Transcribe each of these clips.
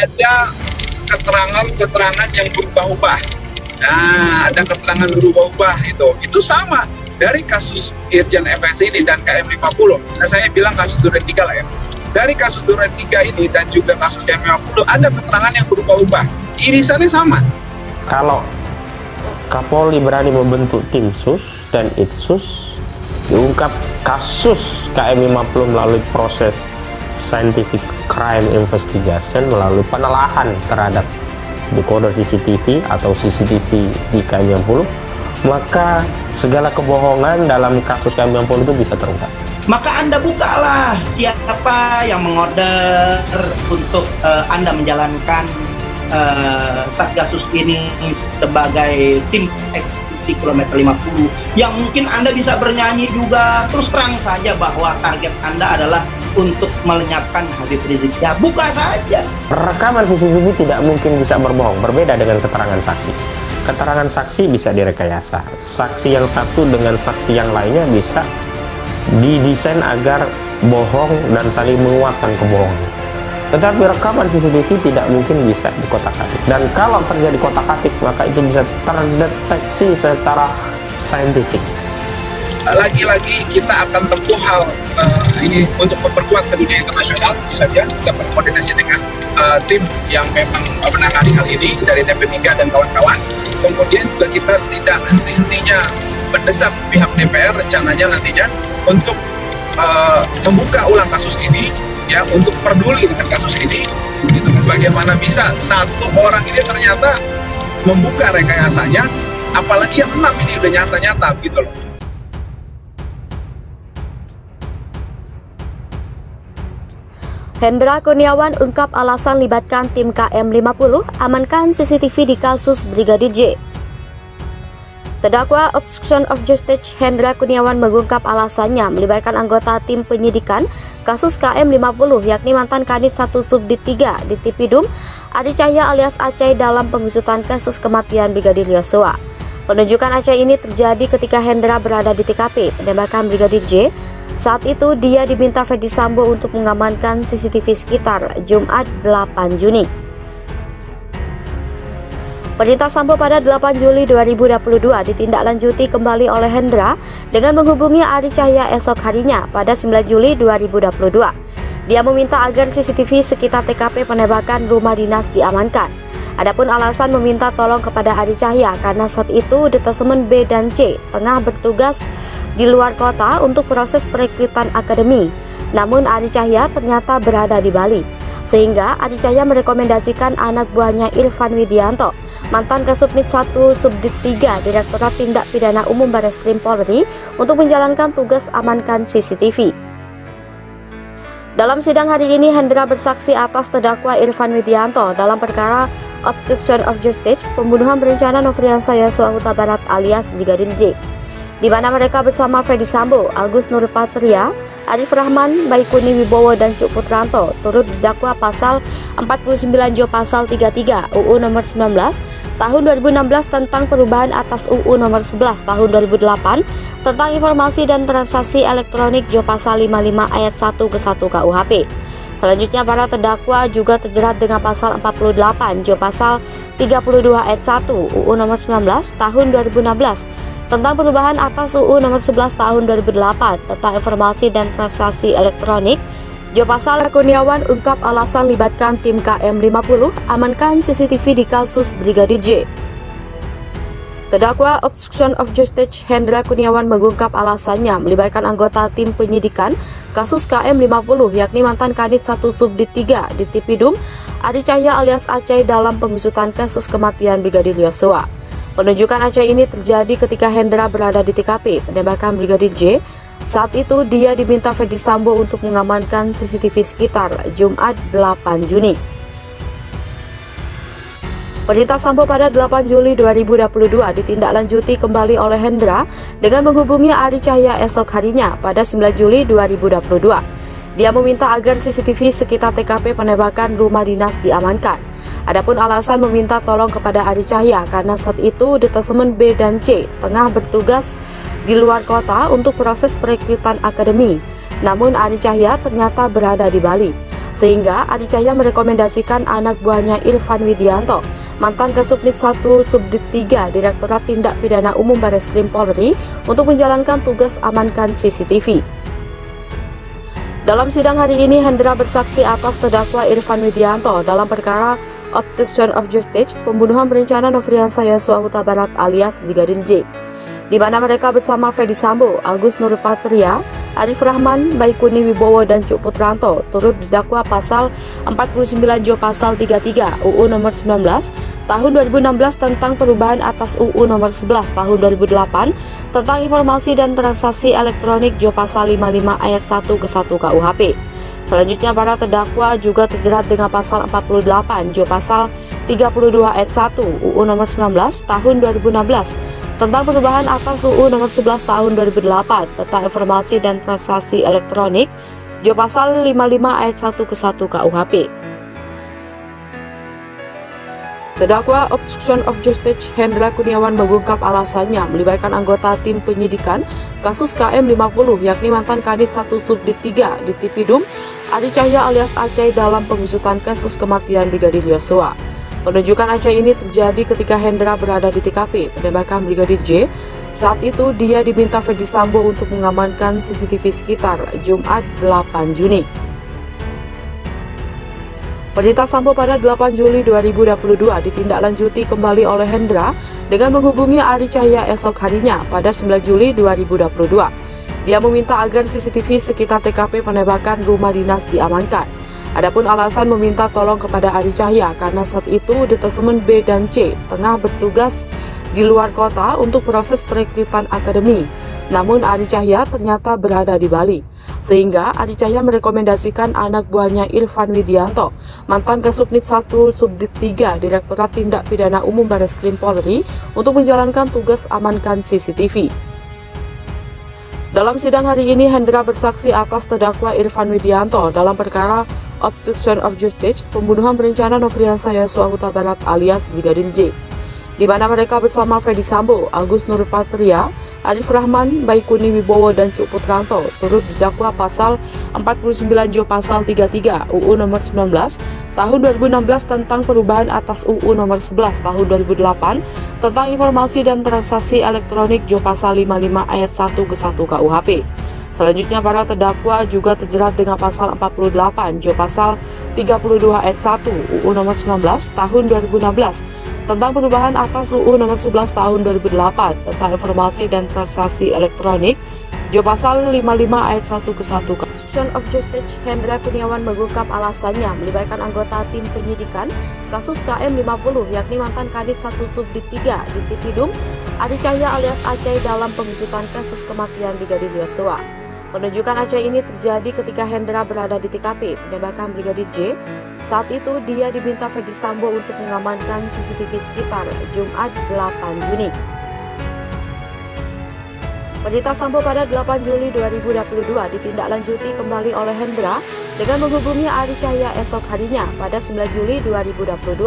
ada keterangan yang berubah-ubah. Nah, ada keterangan berubah-ubah itu sama dari kasus Irjen FS ini dan KM 50. Nah, saya bilang kasus Duren 3 lah ya. Dari kasus Duren 3 ini dan juga kasus KM 50 ada keterangan yang berubah-ubah. Irisannya sama. Kalau Kapolri berani membentuk tim sus dan itsus, diungkap kasus KM 50 melalui proses scientific crime investigation, melalui penelaahan terhadap decoder CCTV atau CCTV di KM 50, maka segala kebohongan dalam kasus KM 50 itu bisa terungkap. Maka Anda bukalah siapa yang mengorder untuk Anda menjalankan Satgasus ini sebagai tim eksekusi kilometer 50, yang mungkin Anda bisa bernyanyi juga. Terus terang saja bahwa target Anda adalah untuk melenyapkan Habib Rizik Syihab. Buka saja. Rekaman CCTV tidak mungkin bisa berbohong, berbeda dengan keterangan saksi. Keterangan saksi bisa direkayasa. Saksi yang satu dengan saksi yang lainnya bisa didesain agar bohong dan saling menguatkan kebohongan. Tetapi rekaman CCTV tidak mungkin bisa dikotak-atik. Dan kalau terjadi kotak-atik, maka itu bisa terdeteksi secara saintifik. Lagi-lagi kita akan tempuh hal ini untuk memperkuat ke dunia internasional. Bisa saja kita berkoordinasi dengan tim yang memang menangani hal ini dari TP3 dan kawan-kawan. Kemudian juga kita tidak henti-hentinya mendesak pihak DPR rencananya nantinya untuk membuka ulang kasus ini, ya, untuk peduli dengan kasus ini. Gitu. Bagaimana bisa satu orang ini ternyata membuka rekayasanya, apalagi yang 6 ini udah nyata-nyata gitu loh. Hendra Kurniawan ungkap alasan libatkan tim KM 50 amankan CCTV di kasus Brigadir J. Terdakwa obstruction of justice Hendra Kurniawan mengungkap alasannya melibatkan anggota tim penyidikan kasus KM 50 yakni mantan Kanit 1 Subdit 3 di Tipidum Adi Cahya alias Aceh dalam pengusutan kasus kematian Brigadir Yosua. Penunjukan Aceh ini terjadi ketika Hendra berada di TKP penembakan Brigadir J. Saat itu dia diminta Ferdi Sambo untuk mengamankan CCTV sekitar Jumat 8 Juni. Perintah Sambo pada 8 Juli 2022 ditindaklanjuti kembali oleh Hendra dengan menghubungi Adi Cahya esok harinya pada 9 Juli 2022. Dia meminta agar CCTV sekitar TKP penembakan rumah dinas diamankan. Adapun alasan meminta tolong kepada Adi Cahya karena saat itu detasemen B dan C tengah bertugas di luar kota untuk proses perekrutan akademi. Namun Adi Cahya ternyata berada di Bali. Sehingga Adi Cahya merekomendasikan anak buahnya Irfan Widianto, mantan Kasubnit 1 Subdit 3 Direktorat Tindak Pidana Umum Barreskrim Polri untuk menjalankan tugas amankan CCTV. Dalam sidang hari ini, Hendra bersaksi atas terdakwa Irfan Widianto dalam perkara obstruction of justice pembunuhan berencana Nofriansah Yosua Huta Barat alias Brigadir J, di mana mereka bersama Ferdi Sambo, Agus Nurpatria, Arif Rahman, Baikuni Wibowo dan Cuk Putranto turut didakwa pasal 49 Jo pasal 33 UU nomor 19 tahun 2016 tentang perubahan atas UU nomor 11 tahun 2008 tentang informasi dan transaksi elektronik Jo pasal 55 ayat 1 ke 1 KUHP. Selanjutnya para terdakwa juga terjerat dengan pasal 48 Jo pasal 32 ayat 1 UU nomor 19 tahun 2016 tentang perubahan atas UU nomor 11 tahun 2008 tentang informasi dan transaksi elektronik. Jo pasal Kurniawan ungkap alasan libatkan tim KM 50 amankan CCTV di kasus Brigadir J. Terdakwa obstruction of justice Hendra Kurniawan mengungkap alasannya melibatkan anggota tim penyidikan kasus KM 50 yakni mantan Kanit 1 Subdit 3 di Tipidum Adi Cahya alias Aceh dalam pengusutan kasus kematian Brigadir Yosua. Penunjukan Aceh ini terjadi ketika Hendra berada di TKP penembakan Brigadir J. Saat itu dia diminta Ferdi Sambo untuk mengamankan CCTV sekitar Jumat 8 Juni. Perintah Sambo pada 8 Juli 2022 ditindaklanjuti kembali oleh Hendra dengan menghubungi Adi Cahya esok harinya pada 9 Juli 2022. Dia meminta agar CCTV sekitar TKP penembakan rumah dinas diamankan. Adapun alasan meminta tolong kepada Ari Cahya karena saat itu detasemen B dan C tengah bertugas di luar kota untuk proses perekrutan akademi. Namun Ari Cahya ternyata berada di Bali. Sehingga Ari Cahya merekomendasikan anak buahnya Irfan Widianto, mantan Kasubnit 1 Subdit 3 Direktorat Tindak Pidana Umum Bareskrim Polri, untuk menjalankan tugas amankan CCTV. Dalam sidang hari ini, Hendra bersaksi atas terdakwa Irfan Widianto dalam perkara obstruction of justice, pembunuhan berencana Nofriansah Yosua Huta Barat alias Brigadir J, di mana mereka bersama Ferdy Sambo, Agus Nurpatria, Arif Rahman, Baikuni Wibowo, dan Cuk Putranto turut didakwa pasal 49 Jo pasal 33 UU nomor 19 tahun 2016 tentang perubahan atas UU nomor 11 tahun 2008 tentang informasi dan transaksi elektronik Jo pasal 55 ayat 1 ke 1 KUHP. Selanjutnya, para terdakwa juga terjerat dengan pasal 48 Jo pasal 32 ayat 1 UU nomor 19 tahun 2016 tentang perubahan atas UU nomor 11 tahun 2008 tentang informasi dan transaksi elektronik Jo pasal 55 ayat 1 ke 1 KUHP. Terdakwa obstruction of justice Hendra Kurniawan mengungkap alasannya melibatkan anggota tim penyidikan kasus KM50 yakni mantan Kadit 1 Subdit 3 di Tipidum Ari Cahya alias Acai dalam pengusutan kasus kematian Brigadir Yosua. Penunjukan Acai ini terjadi ketika Hendra berada di TKP penembakan Brigadir J. Saat itu dia diminta Ferdy Sambo untuk mengamankan CCTV sekitar Jumat 8 Juni. Perintah Sambo pada 8 Juli 2022 ditindaklanjuti kembali oleh Hendra dengan menghubungi Ari Cahya esok harinya pada 9 Juli 2022. Dia meminta agar CCTV sekitar TKP penembakan rumah dinas diamankan. Adapun alasan meminta tolong kepada Ari Cahya karena saat itu detasemen B dan C tengah bertugas di luar kota untuk proses perekrutan akademi. Namun Ari Cahya ternyata berada di Bali. Sehingga Ari Cahya merekomendasikan anak buahnya Irfan Widianto, mantan Kasubnit 1 Subdit 3 Direktorat Tindak Pidana Umum Bareskrim Polri, untuk menjalankan tugas amankan CCTV. Dalam sidang hari ini, Hendra bersaksi atas terdakwa Irfan Widianto dalam perkara obstruction of justice, pembunuhan berencana Nofriansah Yosua Huta Barat alias Brigadir J, di mana mereka bersama Ferdy Sambo, Agus Nurpatria, Arif Rahman, Baikuni Wibowo, dan Cuk Putranto turut didakwa pasal 49 Jo pasal 33 UU nomor 19 tahun 2016 tentang perubahan atas UU nomor 11 tahun 2008 tentang informasi dan transaksi elektronik Jo pasal 55 ayat 1 ke 1 KUHP. Selanjutnya, para terdakwa juga terjerat dengan pasal 48 Jo pasal 32 ayat 1 UU nomor 19 tahun 2016 tentang perubahan atas UU nomor 11 tahun 2008 tentang informasi dan transaksi elektronik Jo pasal 55 ayat 1 ke 1. Obstruction of justice Hendra Kurniawan mengungkap alasannya melibatkan anggota tim penyidikan kasus KM50 yakni mantan Kadit 1 Subdit 3 di Tipidum Ari Cahya alias Acai dalam pengusutan kasus kematian Brigadir Yosua. Penunjukan Acai ini terjadi ketika Hendra berada di TKP penembakan Brigadir J. Saat itu dia diminta Ferdy Sambo untuk mengamankan CCTV sekitar Jumat 8 Juni. Perintah Sambo pada 8 Juli 2022 ditindaklanjuti kembali oleh Hendra dengan menghubungi Ari Cahya esok harinya pada 9 Juli 2022.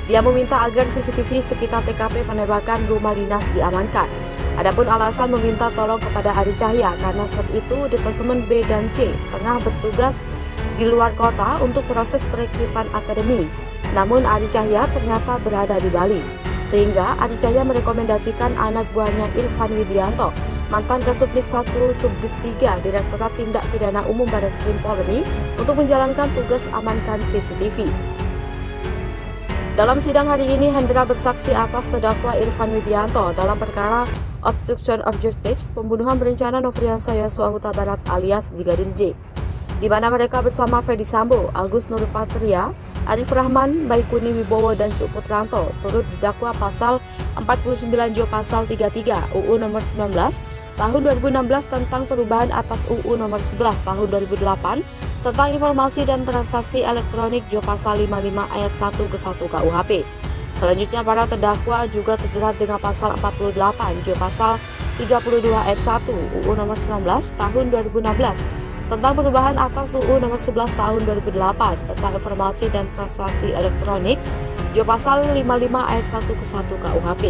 Dia meminta agar CCTV sekitar TKP penembakan rumah dinas diamankan. Adapun alasan meminta tolong kepada Ari Cahya karena saat itu detasemen B dan C tengah bertugas di luar kota untuk proses perekrutan akademi. Namun Ari Cahya ternyata berada di Bali. Sehingga Ari Cahya merekomendasikan anak buahnya Irfan Widianto, mantan Kasubnit 1 Subdit 3 Direktorat Tindak Pidana Umum Bareskrim Polri, untuk menjalankan tugas amankan CCTV. Dalam sidang hari ini, Hendra bersaksi atas terdakwa Irfan Widianto dalam perkara obstruction of justice, pembunuhan berencana Nofriansah Yosua Huta Barat alias Brigadir J, di mana mereka bersama Ferdy Sambo, Agus Nurpatria, Arif Rahman, Baikuni Wibowo, dan Cuk Putranto turut didakwa pasal 49 Jo pasal 33 UU nomor 19 tahun 2016 tentang perubahan atas UU nomor 11 tahun 2008 tentang informasi dan transaksi elektronik Jo pasal 55 ayat 1 ke 1 KUHP. Selanjutnya, para terdakwa juga terjerat dengan pasal 48 Jo pasal 32 ayat 1 UU nomor 19 tahun 2016 tentang perubahan atas UU Nomor 11 Tahun 2008 tentang Informasi dan Transaksi Elektronik, juga pasal 55 ayat 1 ke 1 KUHP.